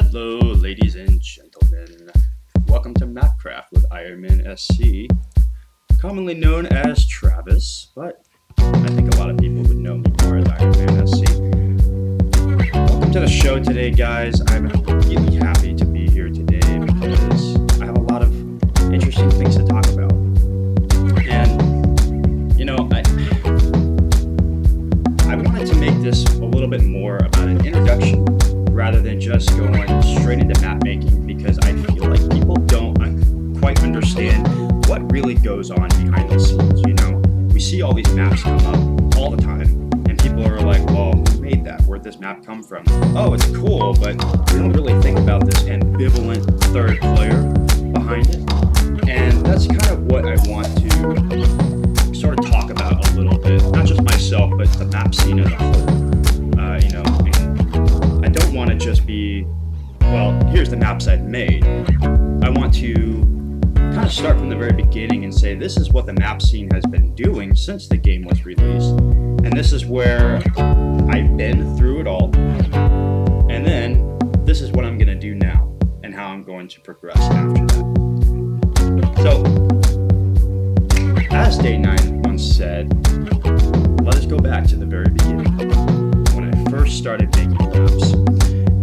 Hello, ladies and gentlemen. Welcome to MapCraft with IronManSC, commonly known as Travis, but I think a lot of people would know me more as IronManSC. Welcome to the show today, guys. I'm really happy to be here today because I have a lot of interesting things to talk about. And, you know, I wanted to make this a little bit more about an introduction rather than just going straight into map making, because I feel like people don't quite understand what really goes on behind the scenes. You know, we see all these maps come up all the time, and people are like, well, who made that? Where'd this map come from? Oh, it's cool, but we don't really think about this ambivalent third player behind it. And that's kind of what I want to sort of talk about a little bit, not just myself, but the map scene as a whole. You know, I don't want to just be, well, here's the maps I've made. I want to kind of start from the very beginning and say this is what the map scene has been doing since the game was released. And this is where I've been through it all. And then this is what I'm going to do now and how I'm going to progress after that. So, as Day 9 once said, let us go back to the very beginning when I first started making maps.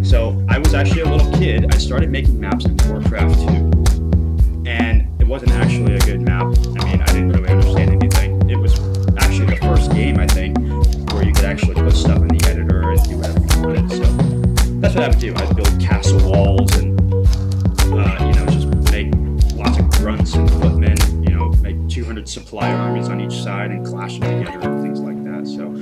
So I was actually a little kid. I started making maps in Warcraft 2, and it wasn't actually a good map. I mean, I didn't really understand anything. It was actually the first game, I think, where you could actually put stuff in the editor and do whatever you wanted. So that's what I would do. I'd build castle walls and you know, just make lots of grunts and footmen. You know, make 200 supply armies on each side and clash them together and things like that. So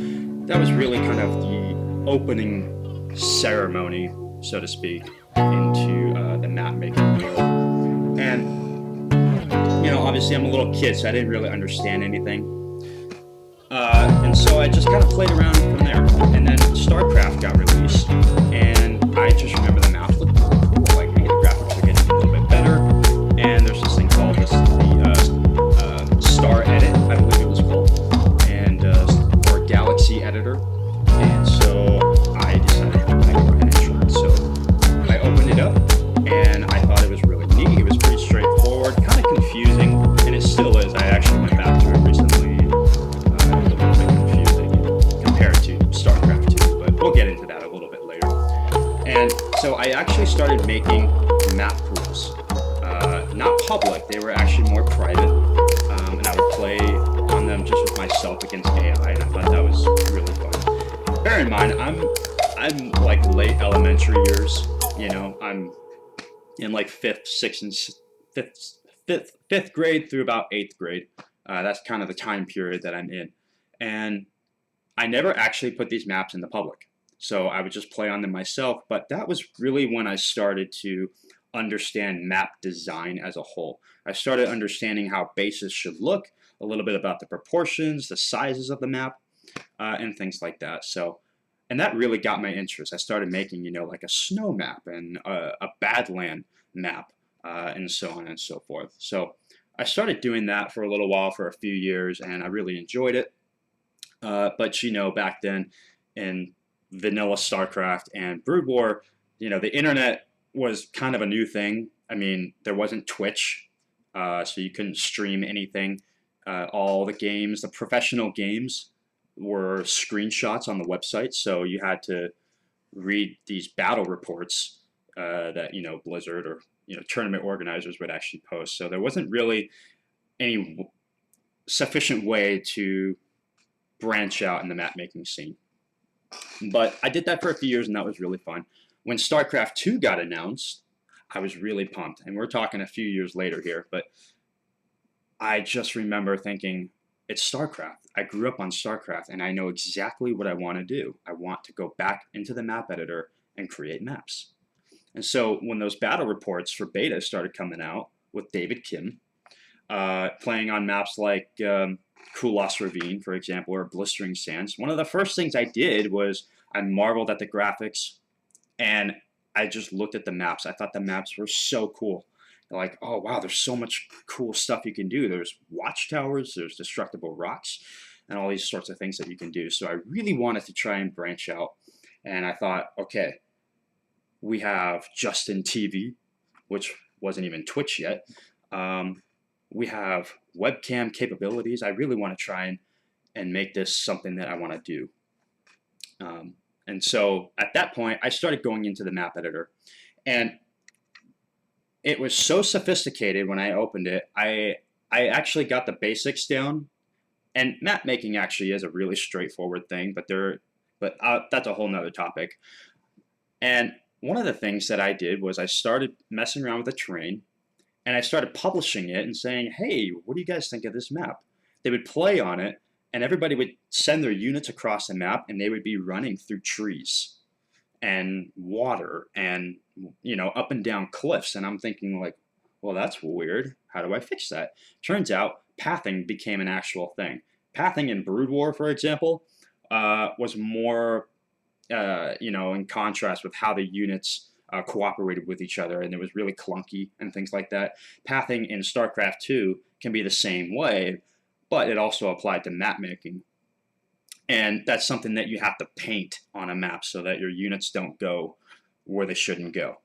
that was really kind of the opening ceremony, so to speak, into the map making world. And you know, obviously I'm a little kid, so I didn't really understand anything, and so I just kind of played around from there. And then StarCraft got released, and I just remember the maps looked really cool. Like, hey, the graphics are getting a little bit better, and there's this thing called the Star Edit, I believe it was called, and or Galaxy Editor. And so I decided to go ahead and try it. So I opened it up, and I thought it was really neat. It was pretty straightforward, kind of confusing, and it still is. I actually went back to it recently. It was a little bit confusing compared to StarCraft 2, but we'll get into that a little bit later. And so I actually started making map pools. Not public, they were actually more private, and I would play on them just with myself against AI, and I thought that was really fun. Bear in mind, I'm like late elementary years. You know, I'm in like fifth grade through about 8th grade. That's kind of the time period that I'm in, and I never actually put these maps in the public. So I would just play on them myself. But that was really when I started to understand map design as a whole. I started understanding how bases should look, a little bit about the proportions, the sizes of the map, and things like that. So, and that really got my interest. I started making, you know, like a snow map and a badland map, and so on and so forth. So I started doing that for a little while, for a few years, and I really enjoyed it. But you know, back then in vanilla StarCraft and Brood War, you know, the internet was kind of a new thing. I mean, there wasn't Twitch, so you couldn't stream anything. All the games, the professional games, were screenshots on the website, so you had to read these battle reports that, you know, Blizzard or, you know, tournament organizers would actually post. So there wasn't really any sufficient way to branch out in the map making scene. But I did that for a few years, and that was really fun. When StarCraft 2 got announced, I was really pumped, and we're talking a few years later here, but I just remember thinking, it's StarCraft. I grew up on StarCraft, and I know exactly what I want to do. I want to go back into the map editor and create maps. And so when those battle reports for beta started coming out with David Kim, playing on maps like Kulos Ravine, for example, or Blistering Sands, one of the first things I did was I marveled at the graphics, and I just looked at the maps. I thought the maps were so cool. Like, oh wow, there's so much cool stuff you can do. There's watchtowers, there's destructible rocks, and all these sorts of things that you can do. So I really wanted to try and branch out. And I thought, okay, We have Justin TV, which wasn't even Twitch yet. We have webcam capabilities. I really want to try and make this something that I want to do. And so at that point, I started going into the map editor, and it was so sophisticated when I opened it. I actually got the basics down, and map making actually is a really straightforward thing, but that's a whole nother topic. And one of the things that I did was I started messing around with the terrain, and I started publishing it and saying, hey, what do you guys think of this map? They would play on it, and everybody would send their units across the map, and they would be running through trees and water and, you know, up and down cliffs. And I'm thinking like, well, that's weird. How do I fix that? Turns out pathing became an actual thing. Pathing in Brood War, for example, was more, you know, in contrast with how the units cooperated with each other, and it was really clunky and things like that. Pathing in StarCraft 2 can be the same way, but it also applied to map making. And that's something that you have to paint on a map so that your units don't go where they shouldn't go.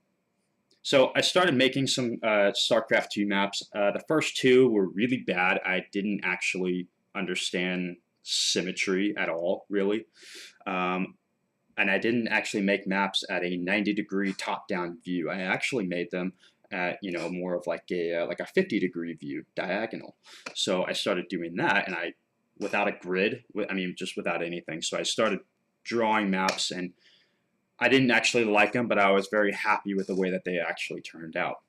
So I started making some StarCraft 2 maps. The first two were really bad. I didn't actually understand symmetry at all, really. And I didn't actually make maps at a 90-degree top-down view. I actually made them at, you know, more of like a 50-degree view, diagonal. So I started doing that, and without a grid, I mean, just without anything. So I started drawing maps, and I didn't actually like them, but I was very happy with the way that they actually turned out.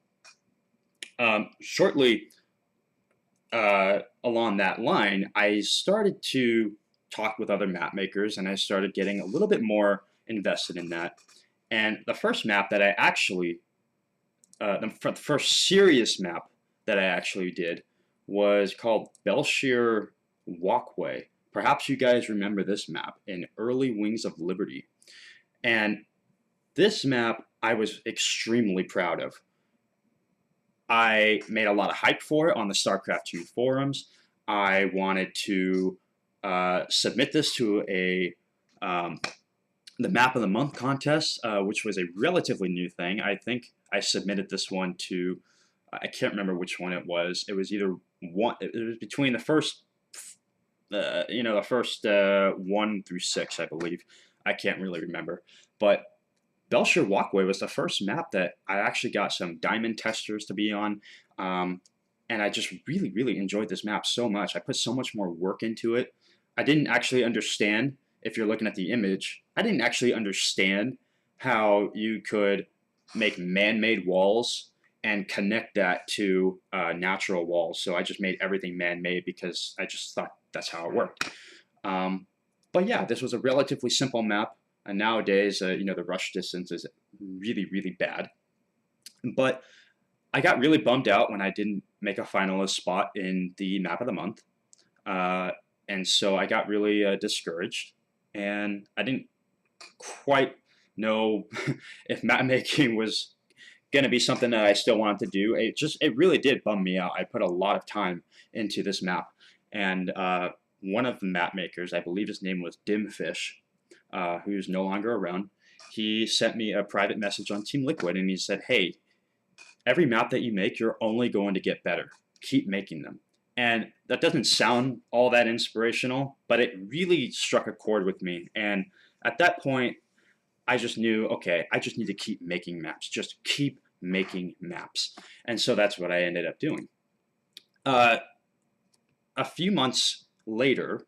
Shortly along that line, I started to talk with other map makers, and I started getting a little bit more invested in that. And the first map that I actually, the first serious map that I actually did was called Belshire Walkway. Perhaps you guys remember this map in early Wings of Liberty. And this map I was extremely proud of. I made a lot of hype for it on the StarCraft 2 forums. I wanted to submit this to the Map of the Month contest, which was a relatively new thing. I think I submitted this one to, I can't remember which one it was. It was either one. It was between the first, you know, the first 1 through 6, I believe. I can't really remember, but Belshire Walkway was the first map that I actually got some diamond testers to be on. And I just really, really enjoyed this map so much. I put so much more work into it. I didn't actually understand, if you're looking at the image, I didn't actually understand how you could make man-made walls and connect that to natural walls. So I just made everything man-made because I just thought that's how it worked. But yeah, this was a relatively simple map. And nowadays, you know, the rush distance is really, really bad. But I got really bummed out when I didn't make a finalist spot in the Map of the Month. And so I got really discouraged. And I didn't quite know if map making was going to be something that I still wanted to do. It really did bum me out. I put a lot of time into this map. And one of the map makers, I believe his name was Dimfish, who's no longer around, he sent me a private message on Team Liquid, and he said, hey, every map that you make, you're only going to get better. Keep making them. And that doesn't sound all that inspirational, but it really struck a chord with me. And at that point, I just knew, okay, I just need to keep making maps. Just keep making maps. And so that's what I ended up doing. A few months later,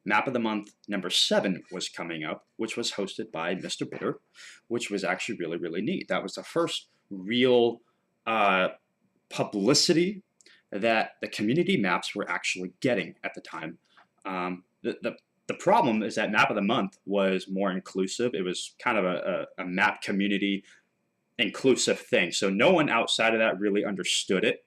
Map of the Month number 7 was coming up, which was hosted by Mr. Bitter, which was actually really, really neat. That was the first real publicity that the community maps were actually getting at the time. The problem is that Map of the Month was more inclusive. It was kind of a map community inclusive thing. So no one outside of that really understood it.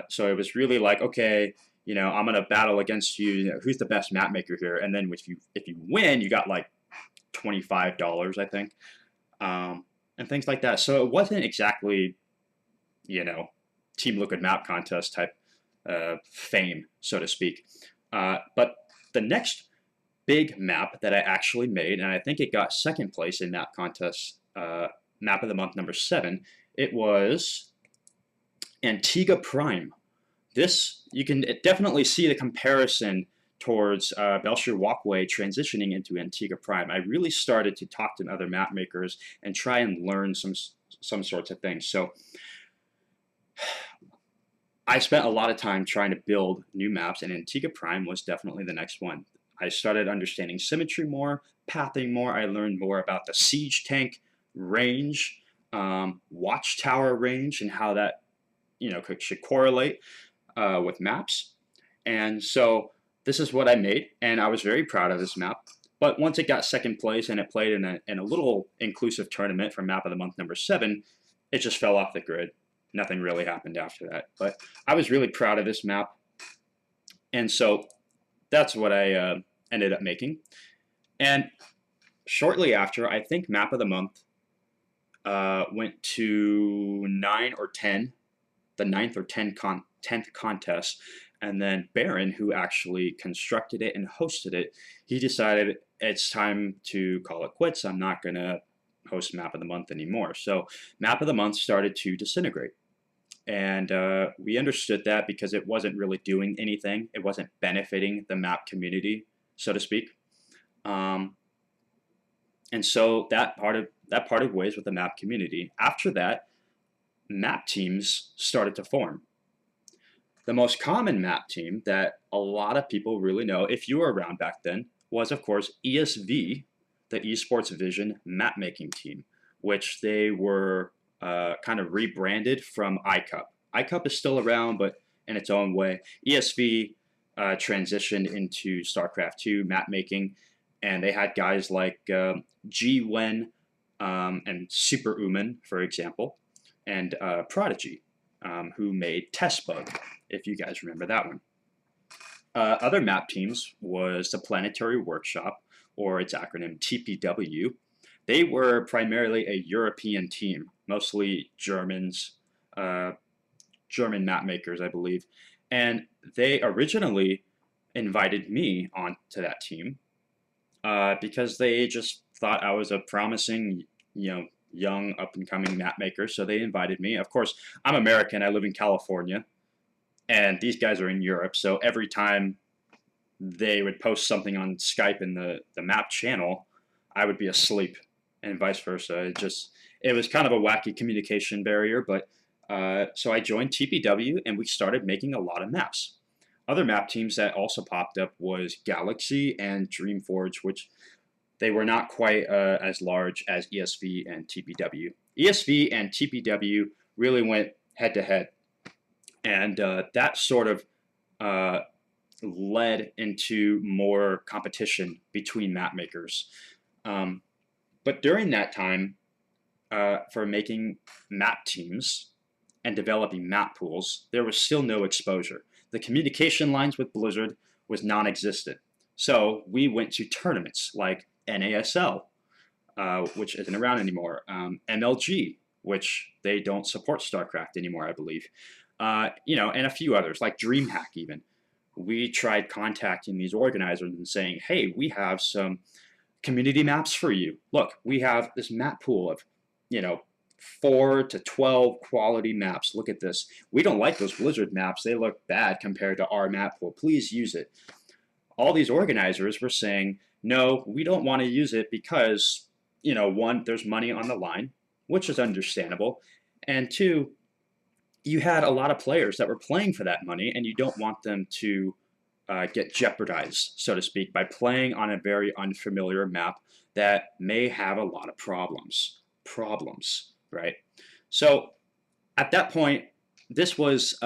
So it was really like, okay, you know, I'm gonna battle against you. You know, who's the best map maker here? And then if you win, you got like $25, I think, and things like that. So it wasn't exactly, you know, Team Liquid map contest type fame, so to speak. But the next big map that I actually made, and I think it got second place in map contest map of the month number 7, it was Antigua Prime. This, you can definitely see the comparison towards Belshire Walkway transitioning into Antigua Prime. I really started to talk to other map makers and try and learn some sorts of things. So I spent a lot of time trying to build new maps, and Antigua Prime was definitely the next one. I started understanding symmetry more, pathing more. I learned more about the siege tank range, watchtower range, and how that should correlate with maps. And so this is what I made, and I was very proud of this map. But once it got second place and it played in a little inclusive tournament for map of the month number 7, it just fell off the grid. Nothing really happened after that. But I was really proud of this map, and so that's what I ended up making. And shortly after, I think map of the month went to 9 or 10, the 9th or 10th contest. And then Baron, who actually constructed it and hosted it, he decided it's time to call it quits. I'm not going to host Map of the Month anymore. So Map of the Month started to disintegrate. And we understood that because it wasn't really doing anything. It wasn't benefiting the map community, so to speak. And so that parted ways with the map community. After that, map teams started to form. The most common map team that a lot of people really know, if you were around back then, was of course ESV, the Esports Vision Mapmaking team, which they were kind of rebranded from iCup. iCup is still around, but in its own way. ESV transitioned into StarCraft 2 mapmaking, and they had guys like G-Wen and Super Uman, for example, and Prodigy, who made Testbug, if you guys remember that one. Other map teams was the Planetary Workshop, or its acronym TPW. They were primarily a European team, mostly Germans, German map makers, I believe. And they originally invited me onto that team because they just thought I was a promising, young up-and-coming map maker. So they invited me. Of course, I'm American. I live in California. And these guys are in Europe. So every time they would post something on Skype in the map channel, I would be asleep, and vice versa. It was kind of a wacky communication barrier, but so I joined TPW and we started making a lot of maps. Other map teams that also popped up was Galaxy and Dreamforge, which they were not quite as large as ESV and TPW. ESV and TPW really went head to head, and that sort of led into more competition between map makers. But during that time, for making map teams and developing map pools, there was still no exposure. The communication lines with Blizzard was non-existent. So we went to tournaments like NASL, which isn't around anymore, MLG, which they don't support StarCraft anymore, I believe, and a few others, like DreamHack even. We tried contacting these organizers and saying, hey, we have some community maps for you. Look, we have this map pool of, 4 to 12 quality maps. Look at this. We don't like those Blizzard maps. They look bad compared to our map pool. Please use it. All these organizers were saying, no, we don't want to use it because, one, there's money on the line, which is understandable. And two, you had a lot of players that were playing for that money, and you don't want them to get jeopardized, so to speak, by playing on a very unfamiliar map that may have a lot of problems, right? So at that point, this was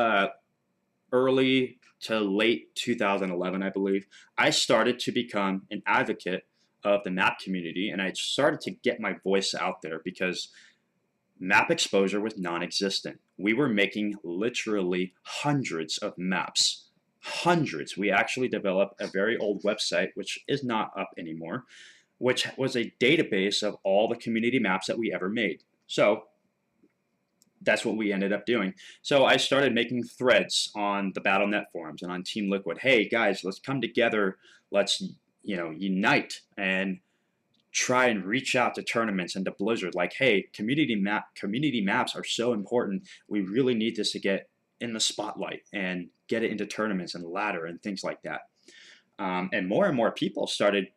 early to late 2011, I believe. I started to become an advocate of the map community, and I started to get my voice out there because map exposure was non-existent. We were making literally hundreds of maps. Hundreds. We actually developed a very old website, which is not up anymore, which was a database of all the community maps that we ever made. So that's what we ended up doing. So I started making threads on the BattleNet forums and on Team Liquid. Hey guys, let's come together. Let's unite and try and reach out to tournaments and to Blizzard, like, hey, community maps are so important. We really need this to get in the spotlight and get it into tournaments and ladder and things like that. And more people started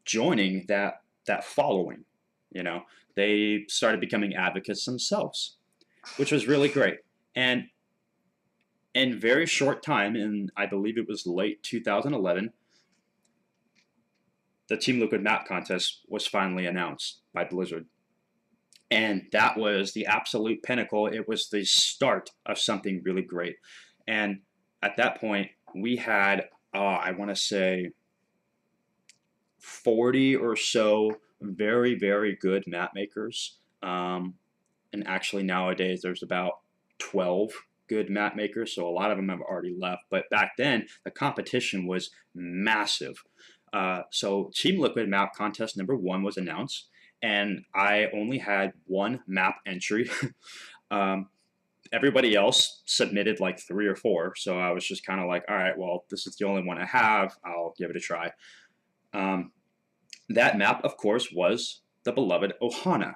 joining that following. You know, they started becoming advocates themselves, which was really great. And in very short time, in I believe it was late 2011, the Team Liquid map contest was finally announced by Blizzard. And that was the absolute pinnacle. It was the start of something really great. And at that point, we had, I want to say, 40 or so very, very good map makers. And actually nowadays there's about 12 good map makers, so a lot of them have already left. But back then, the competition was massive. So Team Liquid map contest number 1 was announced, and I only had 1 map entry. Everybody else submitted like 3 or 4, so I was just kind of like, all right, well, this is the only one I have. I'll give it a try. That map, of course, was the beloved Ohana.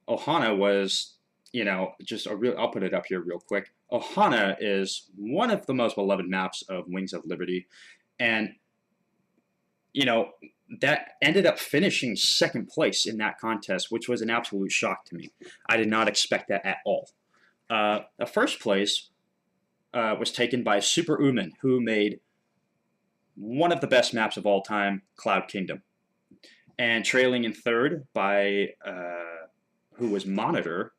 Ohana was, you know, just a real, I'll put it up here real quick. Ohana is one of the most beloved maps of Wings of Liberty. And, you know, that ended up finishing 2nd place in that contest, which was an absolute shock to me. I did not expect that at all. The 1st place was taken by Super Uman, who made one of the best maps of all time, Cloud Kingdom. And trailing in 3rd by, who was Monitor,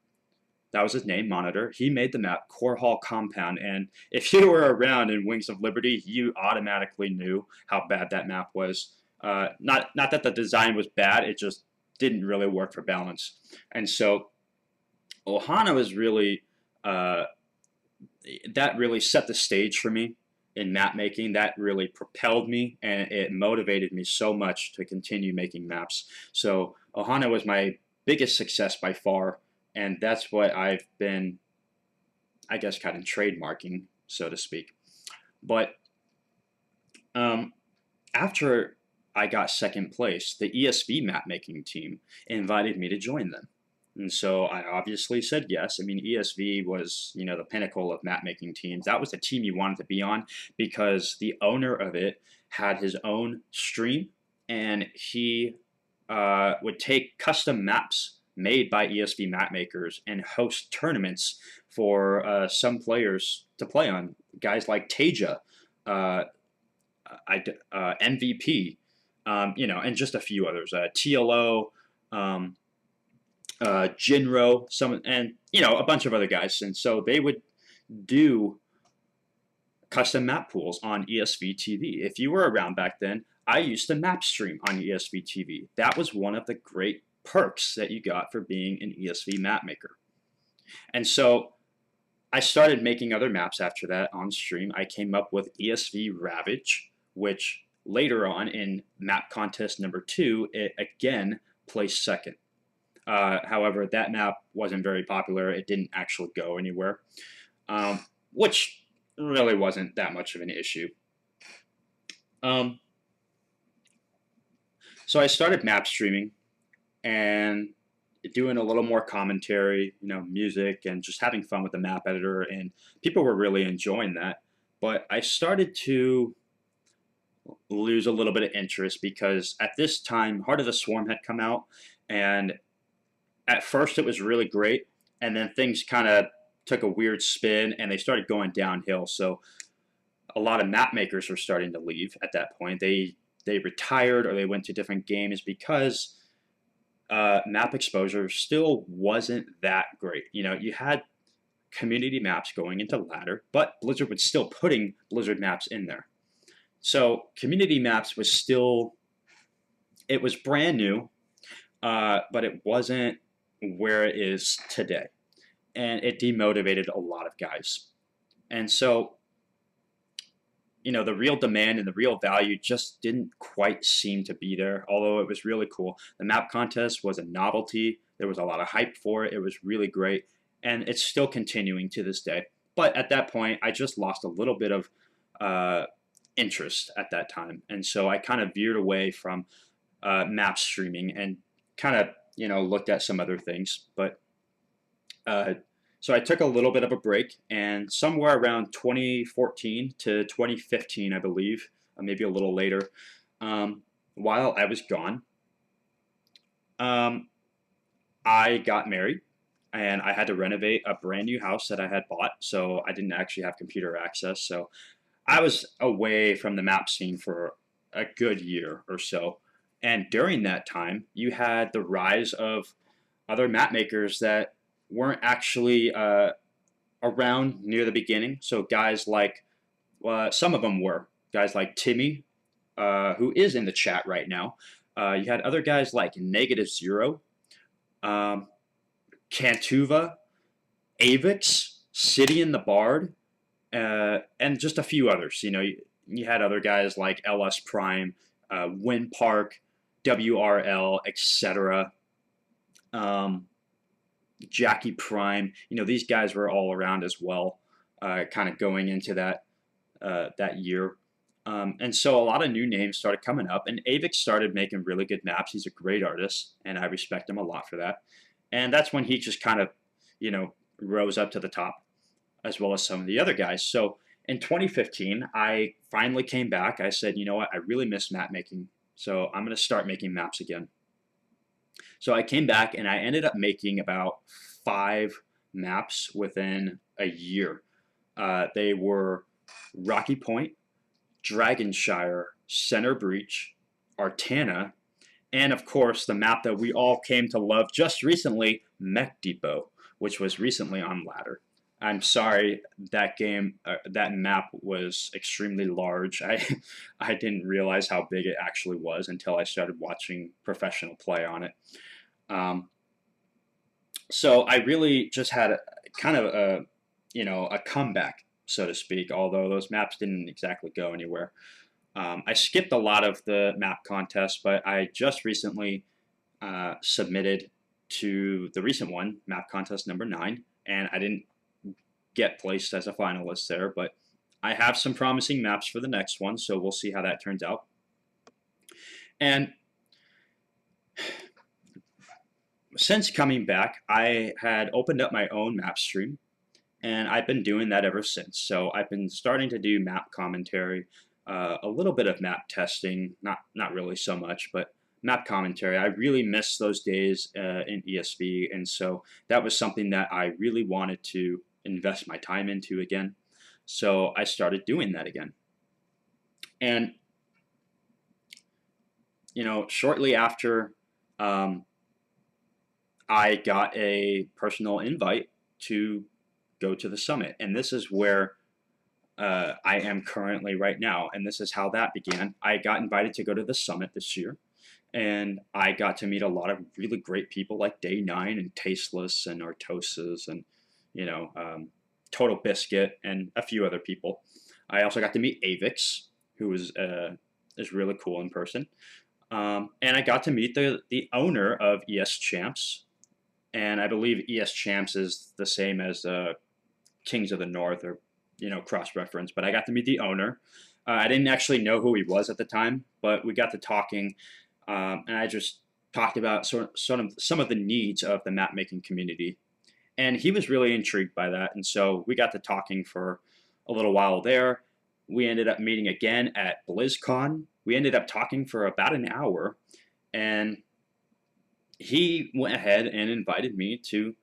that was his name, Monitor. He made the map Core Hall Compound, and if you were around in Wings of Liberty, you automatically knew how bad that map was. Not that the design was bad, it just didn't really work for balance. And so Ohana was really, that really set the stage for me in map making. That really propelled me, and it motivated me so much to continue making maps. So Ohana was my biggest success by far, and that's what I've been, I guess, kind of trademarking, so to speak. But after I got 2nd place, the ESV map making team invited me to join them. And so I obviously said yes. I mean, ESV was, you know, the pinnacle of map making teams. That was the team you wanted to be on because the owner of it had his own stream, and he would take custom maps made by ESV map makers and host tournaments for some players to play on. Guys like Teja, MVP, you know, and just a few others. TLO, Jinro, and you know, a bunch of other guys. And so they would do custom map pools on ESV TV. If you were around back then, I used to map stream on ESV TV. That was one of the great perks that you got for being an ESV map maker. And so I started making other maps after that on stream. I came up with ESV Ravage, which later on in map contest number 2, it again placed 2nd. However, that map wasn't very popular. It didn't actually go anywhere, which really wasn't that much of an issue. So I started map streaming and doing a little more commentary, you know, music, and just having fun with the map editor, and people were really enjoying that. But I started to lose a little bit of interest because at this time, Heart of the Swarm had come out, and at first it was really great, and then things kind of took a weird spin and they started going downhill. So a lot of map makers were starting to leave at that point. They retired or they went to different games because map exposure still wasn't that great. You know, you had community maps going into ladder, but Blizzard was still putting Blizzard maps in there. So community maps was still, it was brand new, but it wasn't where it is today, and it demotivated a lot of guys. And so, you know, the real demand and the real value just didn't quite seem to be there, although it was really cool. The map contest was a novelty. There was a lot of hype for it. It was really great, and it's still continuing to this day. But at that point, I just lost a little bit of interest at that time, and so I kind of veered away from map streaming and kind of, looked at some other things. But uh, so I took a little bit of a break, and somewhere around 2014 to 2015, I believe, maybe a little later, while I was gone, um, I got married, and I had to renovate a brand new house that I had bought, so I didn't actually have computer access. So I was away from the map scene for a good year or so. And during that time, you had the rise of other map makers that weren't actually around near the beginning. So guys like, some of them were guys like Timmy, who is in the chat right now. You had other guys like Negative Zero, um, Cantuva, Avix, City in the Bard, and just a few others. You had other guys like LS Prime, Wind Park, WRL, etc. Jackie Prime. These guys were all around as well, kind of going into that year. And so a lot of new names started coming up, and Avix started making really good maps. He's a great artist, and I respect him a lot for that. And that's when he just kind of, rose up to the top, as well as some of the other guys. So in 2015, I finally came back. I said, you know what, I really miss map making, so I'm going to start making maps again. So I came back, and I ended up making about 5 maps within a year. They were Rocky Point, Dragonshire, Center Breach, Artana, and of course the map that we all came to love just recently, Mechdepot, which was recently on ladder. I'm sorry, that map was extremely large. I didn't realize how big it actually was until I started watching professional play on it. So I really just had kind of a comeback, so to speak, although those maps didn't exactly go anywhere. I skipped a lot of the map contests, but I just recently submitted to the recent one, map contest number 9, and I didn't get placed as a finalist there, but I have some promising maps for the next one, so we'll see how that turns out. And since coming back, I had opened up my own map stream, and I've been doing that ever since. So I've been starting to do map commentary, a little bit of map testing, not really so much, but map commentary. I really miss those days in ESV, and so that was something that I really wanted to invest my time into again. So I started doing that again. And shortly after, I got a personal invite to go to the summit, and this is where I am currently right now, and this is how that began. I got invited to go to the summit this year, and I got to meet a lot of really great people like Day 9 and Tasteless and Artosis and Total Biscuit and a few other people. I also got to meet Avix, who is really cool in person, and I got to meet the owner of ESChamps, and I believe ESChamps is the same as Kings of the North, or cross-reference, but I got to meet the owner. I didn't actually know who he was at the time, but we got to talking, and I just talked about some of the needs of the map making community, and he was really intrigued by that, and so we got to talking for a little while there. We ended up meeting again at BlizzCon. We ended up talking for about an hour, and he went ahead and invited me to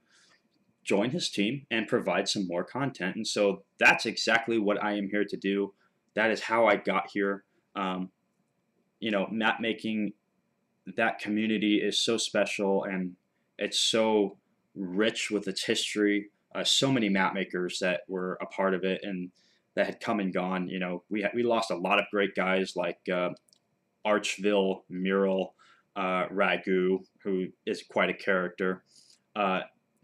join his team and provide some more content. And so that's exactly what I am here to do. That is how I got here. Map making, that community is so special, and it's so rich with its history. So many map makers that were a part of it and that had come and gone. We lost a lot of great guys like Archville, Mural, Ragu, who is quite a character.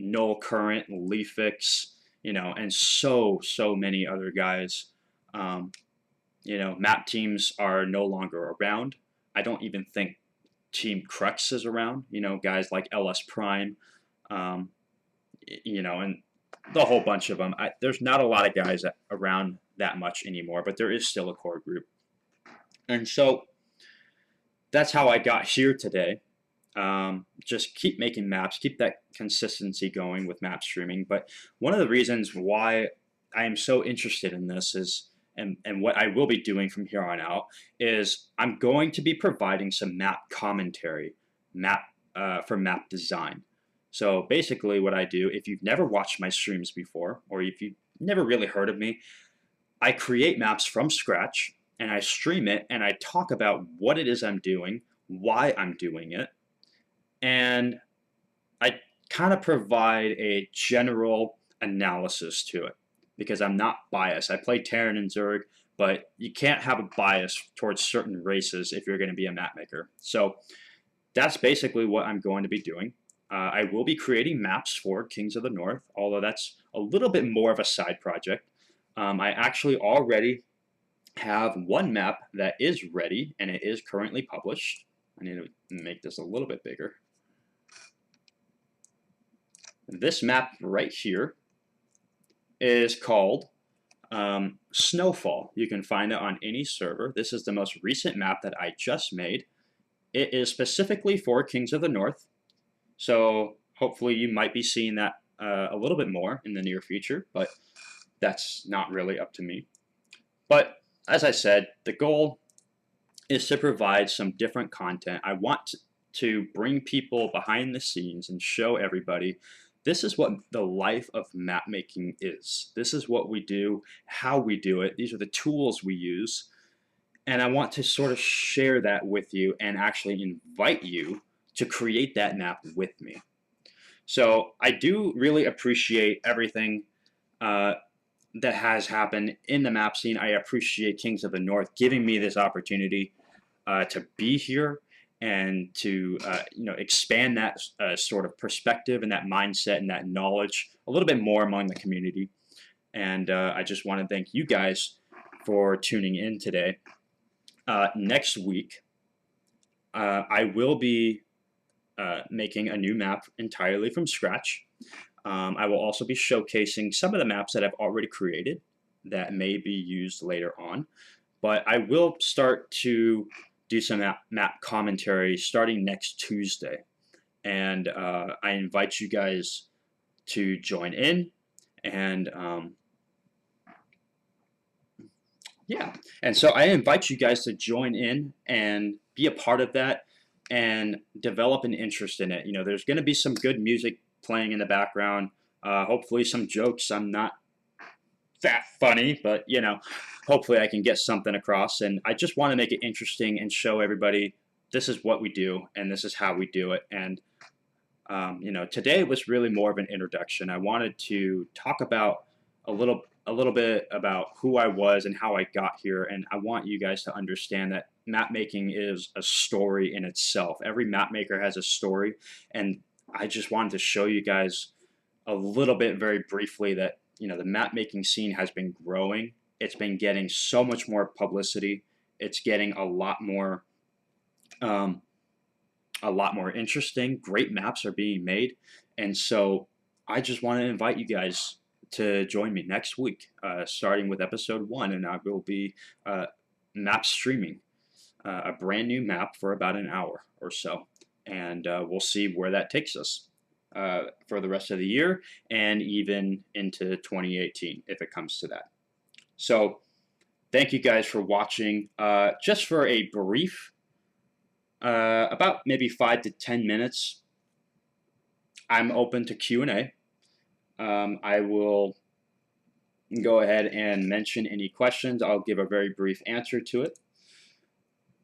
Null Current, Leafix, and so many other guys. Map teams are no longer around. I don't even think Team Crux is around. Guys like LS Prime, and the whole bunch of them. There's not a lot of guys around that much anymore, but there is still a core group. And so that's how I got here today. just keep making maps, keep that consistency going with map streaming. But one of the reasons why I am so interested in this is, and what I will be doing from here on out, is I'm going to be providing some map commentary, for map design. So basically what I do, if you've never watched my streams before, or if you've never really heard of me, I create maps from scratch and I stream it and I talk about what it is I'm doing, why I'm doing it, and I kind of provide a general analysis to it because I'm not biased. I play Terran and Zerg, but you can't have a bias towards certain races if you're going to be a map maker. So that's basically what I'm going to be doing. I will be creating maps for Kings of the North, although that's a little bit more of a side project. I actually already have one map that is ready and it is currently published. I need to make this a little bit bigger. This map right here is called Snowfall. You can find it on any server. This is the most recent map that I just made. It is specifically for Kings of the North, so hopefully you might be seeing that a little bit more in the near future, but that's not really up to me. But as I said, the goal is to provide some different content. I want to bring people behind the scenes and show everybody this is what the life of map making is. This is what we do, how we do it. These are the tools we use. And I want to sort of share that with you and actually invite you to create that map with me. So I do really appreciate everything that has happened in the map scene. I appreciate Kings of the North giving me this opportunity to be here and to expand that sort of perspective and that mindset and that knowledge a little bit more among the community. And I just want to thank you guys for tuning in today. Next week, I will be making a new map entirely from scratch. I will also be showcasing some of the maps that I've already created that may be used later on. But I will start to do some map commentary starting next Tuesday. And I invite you guys to join in. And yeah, and so I invite you guys to join in and be a part of that and develop an interest in it. There's going to be some good music playing in the background. Hopefully some jokes. I'm not that funny, but hopefully I can get something across. And I just want to make it interesting and show everybody this is what we do and this is how we do it. And today was really more of an introduction. I wanted to talk about a little bit about who I was and how I got here, and I want you guys to understand that map making is a story in itself. Every map maker has a story, and I just wanted to show you guys a little bit very briefly that the map making scene has been growing. It's been getting so much more publicity. It's getting a lot more interesting. Great maps are being made, and so I just want to invite you guys to join me next week, starting with episode 1, and I will be map streaming a brand new map for about an hour or so, and we'll see where that takes us for the rest of the year and even into 2018 if it comes to that. So thank you guys for watching. Just for a brief, about maybe 5 to 10 minutes, I'm open to Q&A. I will go ahead and mention any questions. I'll give a very brief answer to it.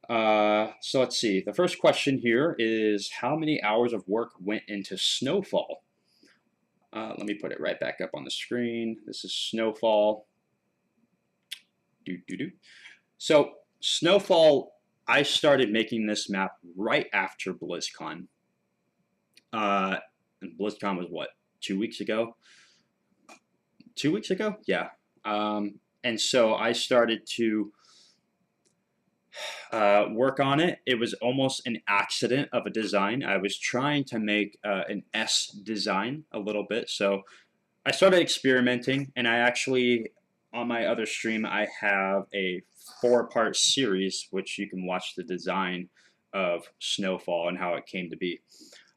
So let's see. The first question here is, how many hours of work went into Snowfall? Let me put it right back up on the screen. This is Snowfall. So Snowfall, I started making this map right after BlizzCon. And BlizzCon was what? 2 weeks ago? 2 weeks ago? Yeah. And so I started to work on it. It was almost an accident of a design. I was trying to make an S design a little bit. So I started experimenting, and I actually, on my other stream, I have a 4-part series, which you can watch the design of Snowfall and how it came to be.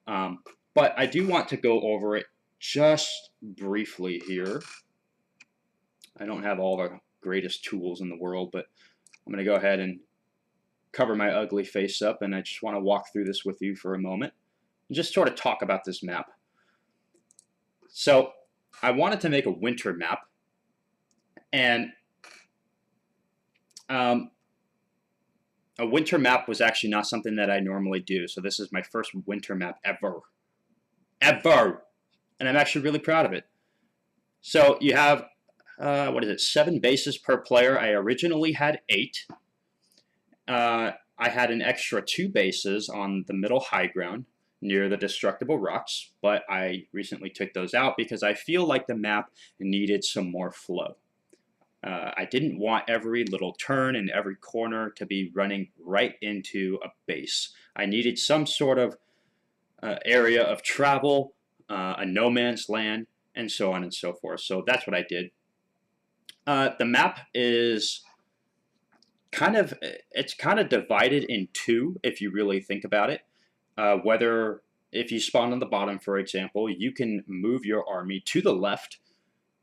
But I do want to go over it just briefly here. I don't have all the greatest tools in the world, but I'm going to go ahead and cover my ugly face up, and I just want to walk through this with you for a moment and just sort of talk about this map. So I wanted to make a winter map, and a winter map was actually not something that I normally do, so this is my first winter map ever. And I'm actually really proud of it. So you have, 7 bases per player. I originally had 8. I had an extra 2 bases on the middle high ground near the destructible rocks, but I recently took those out because I feel like the map needed some more flow. I didn't want every little turn and every corner to be running right into a base. I needed some sort of area of travel, a no man's land, and so on and so forth. So that's what I did. The map is kind of divided in 2 if you really think about it. Whether if you spawn on the bottom, for example, you can move your army to the left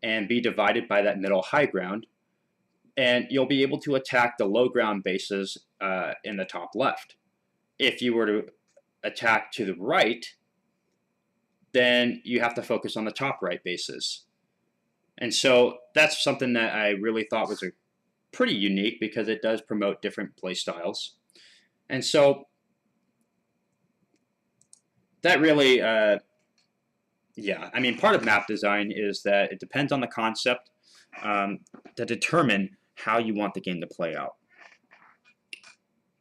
and be divided by that middle high ground, and you'll be able to attack the low ground bases in the top left. If you were to attack to the right, then you have to focus on the top right bases. And so that's something that I really thought was pretty unique because it does promote different play styles. And so that really, yeah, I mean, part of map design is that it depends on the concept to determine how you want the game to play out.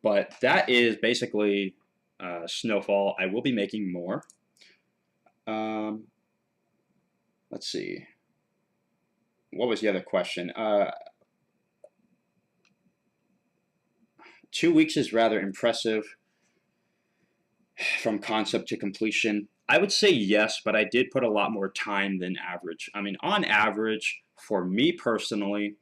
But that is basically Snowfall. I will be making more. Let's see. What was the other question? 2 weeks is rather impressive from concept to completion. I would say yes, but I did put a lot more time than average. I mean, on average, for me personally,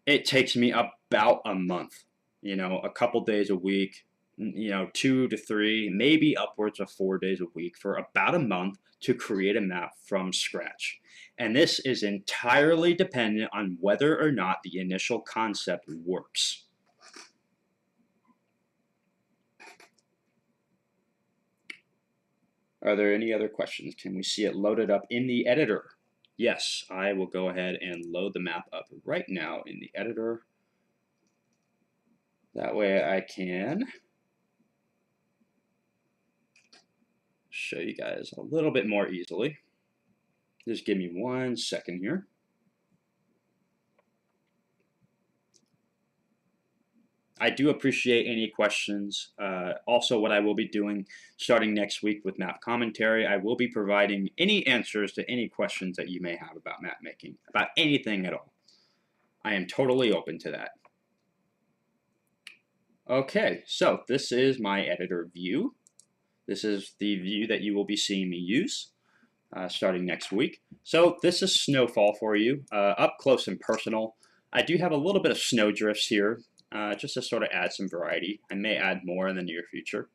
it takes me about a month. You know, a couple days a week, 2 to 3, maybe upwards of 4 days a week for about a month to create a map from scratch. And this is entirely dependent on whether or not the initial concept works. Are there any other questions? Can we see it loaded up in the editor? Yes, I will go ahead and load the map up right now in the editor. That way I can show you guys a little bit more easily. Just give me 1 second here. I do appreciate any questions. Also, what I will be doing starting next week with map commentary, I will be providing any answers to any questions that you may have about map making, about anything at all. I am totally open to that. Okay, so this is my editor view. This is the view that you will be seeing me use starting next week. So this is Snowfall for you, up close and personal. I do have a little bit of snow drifts here, just to sort of add some variety. I may add more in the near future.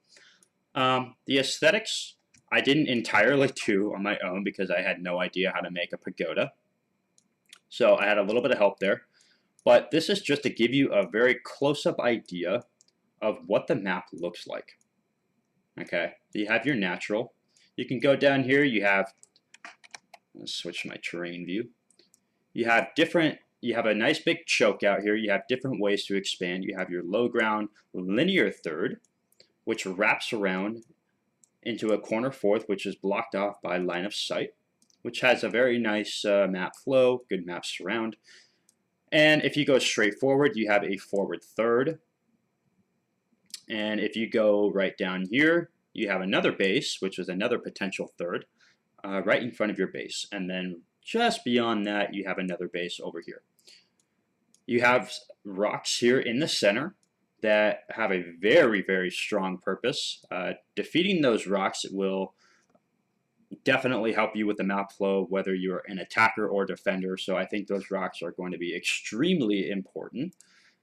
The aesthetics, I didn't entirely do on my own because I had no idea how to make a pagoda. So I had a little bit of help there. But this is just to give you a very close-up idea of what the map looks like. Okay, you have your natural. You can go down here, you have, let's switch my terrain view. You have a nice big choke out here. You have different ways to expand. You have your low ground linear third, which wraps around into a corner fourth, which is blocked off by line of sight, which has a very nice map flow, good map surround. And if you go straight forward, you have a forward third. And if you go right down here, you have another base, which is another potential third, right in front of your base. And then just beyond that, you have another base over here. You have rocks here in the center that have a very, very strong purpose. Defeating those rocks will definitely help you with the map flow, whether you're an attacker or defender. So I think those rocks are going to be extremely important,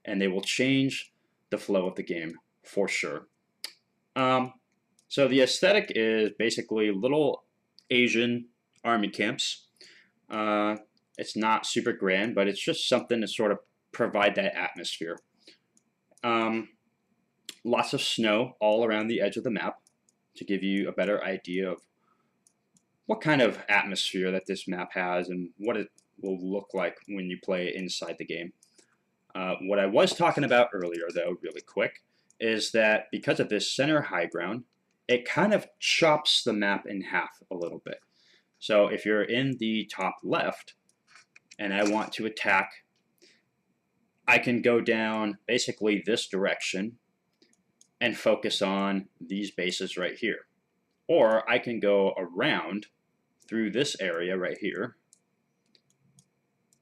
and they will change the flow of the game for sure. So the aesthetic is basically little Asian army camps. Uh, it's not super grand, but it's just something to sort of provide that atmosphere. Um, Lots of snow all around the edge of the map to give you a better idea of what kind of atmosphere that this map has and what it will look like when you play inside the game. What I was talking about earlier, though, really quick, is that because of this center high ground, it kind of chops the map in half a little bit. So if you're in the top left and I want to attack, I can go down basically this direction and focus on these bases right here. Or I can go around through this area right here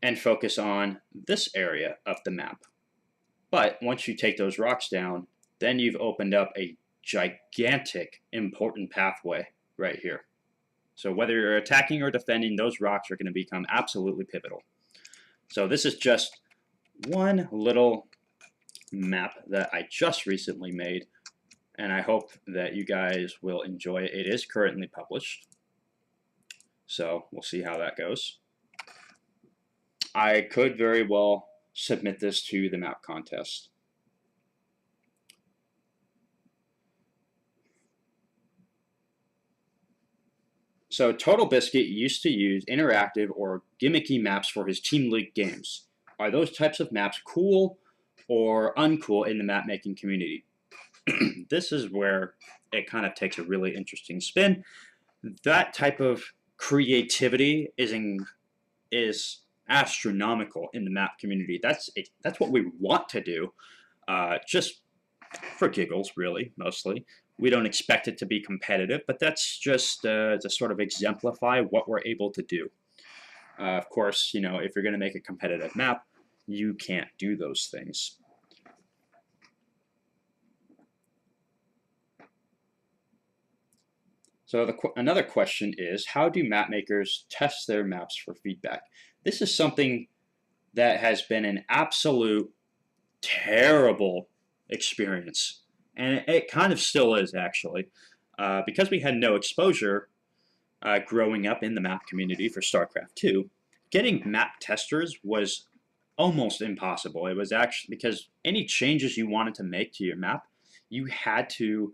and focus on this area of the map. But once you take those rocks down, then you've opened up a gigantic important pathway right here. So whether you're attacking or defending, those rocks are going to become absolutely pivotal. So this is just one little map that I just recently made, and I hope that you guys will enjoy it. It is currently published, so we'll see how that goes. I could very well submit this to the map contest. So Total Biscuit used to use interactive or gimmicky maps for his Team League games. Are those types of maps cool or uncool in the map making community? This is where it kind of takes a really interesting spin. That type of creativity is astronomical in the map community. That's what we want to do, just for giggles, really, mostly. We don't expect it to be competitive, but that's just to sort of exemplify what we're able to do. Of course, you know, if you're going to make a competitive map, you can't do those things. So another question is, how do map makers test their maps for feedback? This is something that has been an absolute terrible experience, and it kind of still is, actually, because we had no exposure growing up in the map community for StarCraft 2. Getting map testers was almost impossible. It was actually because any changes you wanted to make to your map, you had to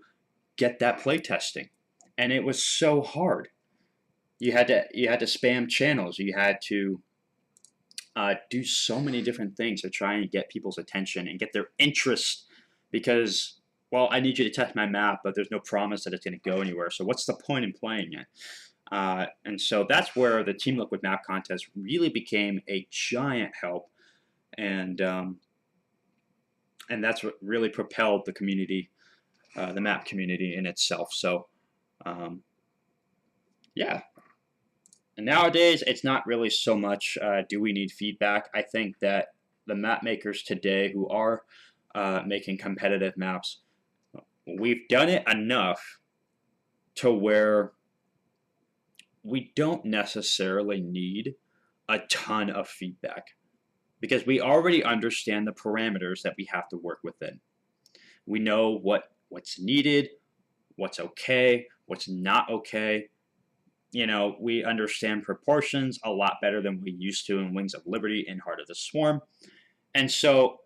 get that play testing, and it was so hard. You had to spam channels. You had to do so many different things to try and get people's attention and get their interest, because, well, I need you to test my map, but there's no promise that it's going to go anywhere, so what's the point in playing it? And so that's where the Team Liquid Map Contest really became a giant help, and that's what really propelled the community, the map community in itself. So yeah. And nowadays, it's not really so much do we need feedback. I think that the map makers today who are making competitive maps, we've done it enough to where we don't necessarily need a ton of feedback, because we already understand the parameters that we have to work within. We know what's needed, what's okay, what's not okay. You know, we understand proportions a lot better than we used to in Wings of Liberty and Heart of the Swarm. And so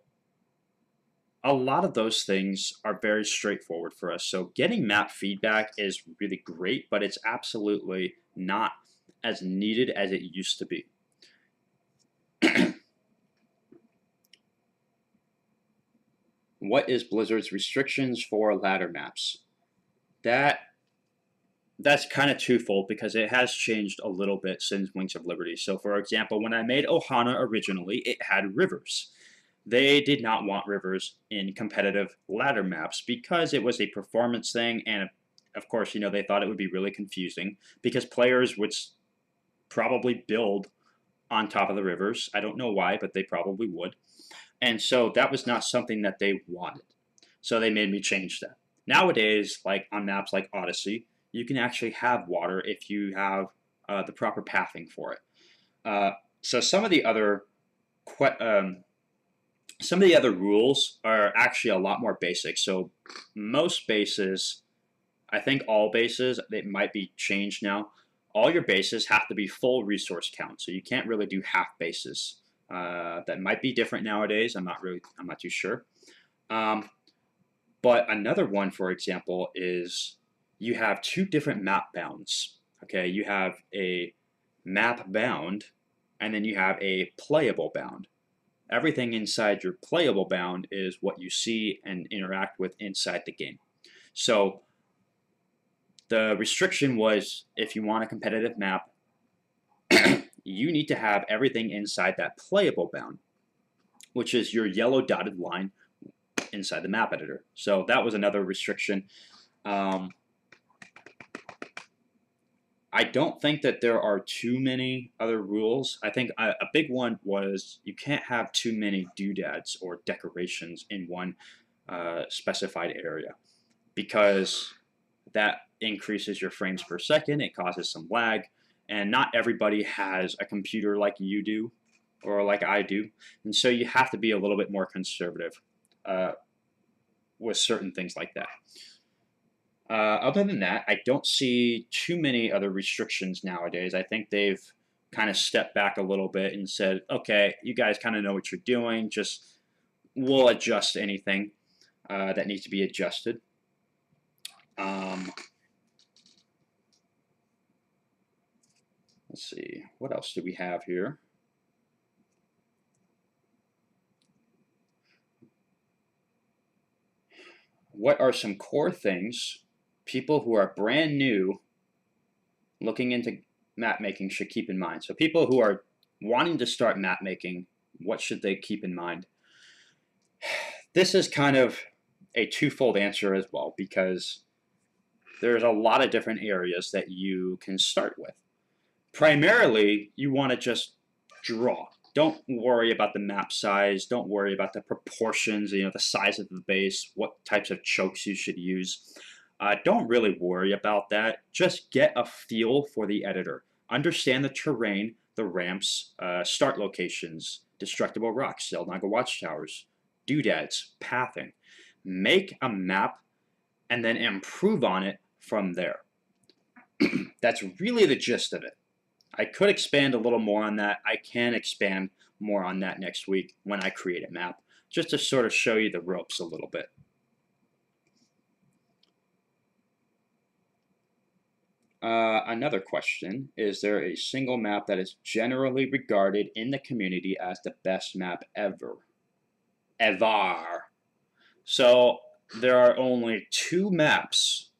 a lot of those things are very straightforward for us. So getting map feedback is really great, but it's absolutely not as needed as it used to be. What is Blizzard's restrictions for ladder maps? That's kind of twofold, because it has changed a little bit since Wings of Liberty. So for example, when I made Ohana originally, it had rivers. They did not want rivers in competitive ladder maps because it was a performance thing, and of course, you know, they thought it would be really confusing because players would probably build on top of the rivers. I don't know why, but they probably would. And so that was not something that they wanted. So they made me change that. Nowadays, like on maps like Odyssey, you can actually have water if you have the proper pathing for it. So some of the other rules are actually a lot more basic. So most bases I think all bases, it might be changed now. All your bases have to be full resource count, so you can't really do half bases. That might be different nowadays. I'm not too sure. Um, but another one, for example, is you have two different map bounds. Okay, you have a map bound, and then you have a playable bound. Everything inside your playable bound is what you see and interact with inside the game. So the restriction was if you want a competitive map, you need to have everything inside that playable bound, which is your yellow dotted line inside the map editor. So that was another restriction. I don't think that there are too many other rules. I think a big one was you can't have too many doodads or decorations in one specified area, because that increases your frames per second. It causes some lag, and not everybody has a computer like you do or like I do, and so you have to be a little bit more conservative with certain things like that. Other than that, I don't see too many other restrictions nowadays. I think they've kind of stepped back a little bit and said, okay, you guys kind of know what you're doing, just we'll adjust anything that needs to be adjusted. Let's see, what else do we have here? What are some core things people who are brand new looking into map making should keep in mind? So people who are wanting to start map making, what should they keep in mind? This is kind of a twofold answer as well, because there's a lot of different areas that you can start with. Primarily, you want to just draw. Don't worry about the map size. Don't worry about the proportions, the size of the base, what types of chokes you should use. Don't really worry about that. Just get a feel for the editor. Understand the terrain, the ramps, start locations, destructible rocks, Zelnaga watchtowers, doodads, pathing. Make a map and then improve on it from there. That's really the gist of it. I could expand a little more on that. I can expand more on that next week when I create a map, just to sort of show you the ropes a little bit. Another question, is there a single map that is generally regarded in the community as the best map ever? So there are only two maps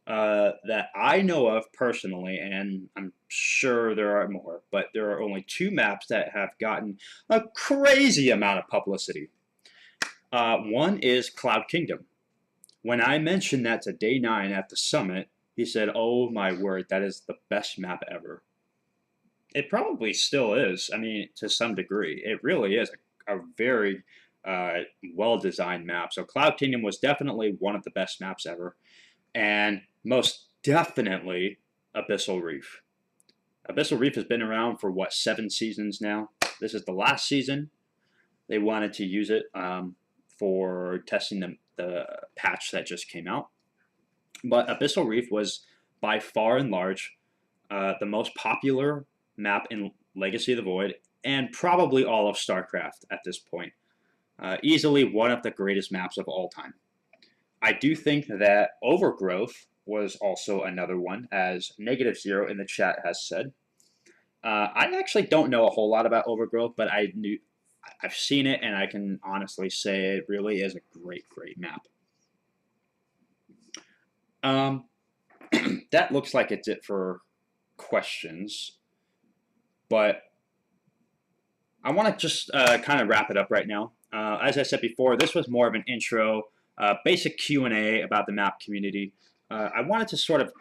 that I know of personally, and I'm sure there are more, but there are only two maps that have gotten a crazy amount of publicity. One is Cloud Kingdom. When I mentioned that to Day 9 at the summit, he said, "Oh my word, that is the best map ever." It probably still is. I mean, to some degree. It really is a very well-designed map. So Cloud Kingdom was definitely one of the best maps ever. And most definitely Abyssal Reef. Abyssal Reef has been around for, what, 7 seasons now? This is the last season. They wanted to use it for testing the patch that just came out. But Abyssal Reef was by far and large the most popular map in Legacy of the Void, and probably all of StarCraft at this point. Easily one of the greatest maps of all time. I do think that Overgrowth was also another one, as -0 in the chat has said. I actually don't know a whole lot about Overgrowth, but I've seen it, and I can honestly say it really is a great map. That looks like it's it for questions, but I want to just kind of wrap it up right now. As I said before, this was more of an intro, basic Q&A about the map community. I wanted to sort of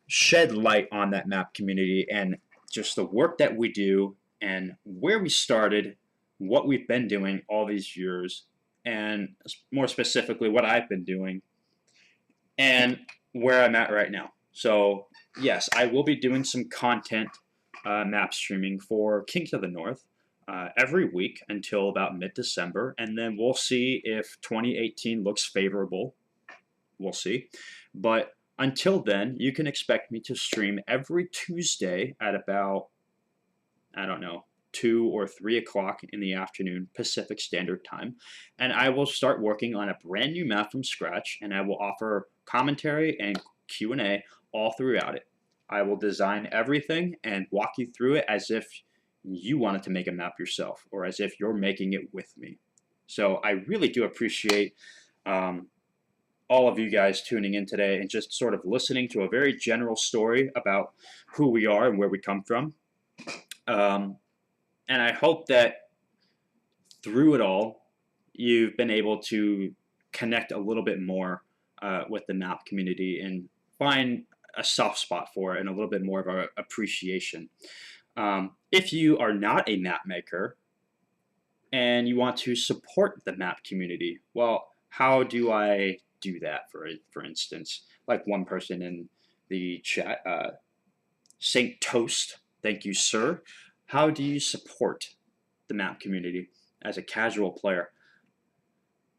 shed light on that map community and just the work that we do and where we started, what we've been doing all these years, and more specifically what I've been doing and where I'm at right now. So yes, I will be doing some content map streaming for Kings of the North every week until about mid-December, and then we'll see if 2018 looks favorable. We'll see. But until then, you can expect me to stream every Tuesday at about, I don't know, 2 or 3 o'clock in the afternoon Pacific Standard Time, and I will start working on a brand new map from scratch, and I will offer commentary and Q&A all throughout it. I will design everything and walk you through it as if you wanted to make a map yourself, or as if you're making it with me. So I really do appreciate all of you guys tuning in today and just sort of listening to a very general story about who we are and where we come from. And I hope that through it all, you've been able to connect a little bit more with the map community and find a soft spot for it and a little bit more of an appreciation. If you are not a map maker and you want to support the map community, well, how do I do that, for instance? Like one person in the chat, Saint Toast, thank you, sir. How do you support the map community as a casual player?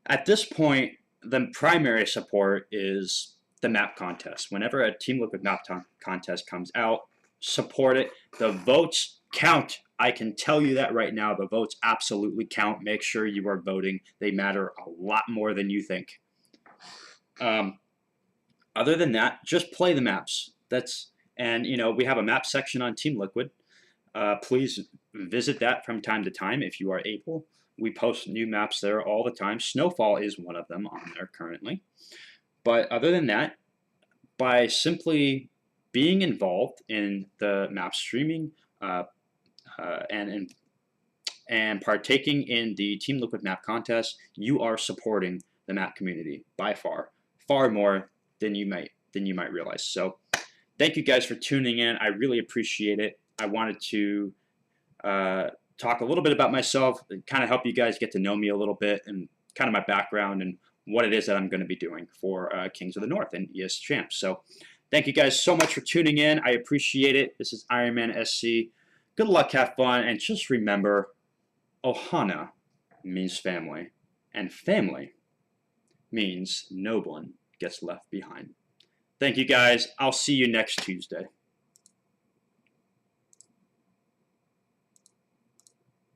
At this point, the primary support is the map contest. Whenever a Team Liquid map contest comes out, support it. The votes count. I can tell you that right now. The votes absolutely count. Make sure you are voting. They matter a lot more than you think. Other than that, just play the maps. And we have a map section on Team Liquid. Please visit that from time to time if you are able. We post new maps there all the time. Snowfall is one of them on there currently. But other than that, by simply being involved in the map streaming and partaking in the Team Liquid map contest, you are supporting the map community by far more than you might realize. So thank you guys for tuning in. I really appreciate it. I wanted to talk a little bit about myself, kind of help you guys get to know me a little bit and kind of my background and what it is that I'm going to be doing for Kings of the North and ESChamp. So thank you guys so much for tuning in. I appreciate it. This is IronManSC. Good luck, have fun, and just remember, Ohana means family, and family means no one gets left behind. Thank you guys. I'll see you next Tuesday.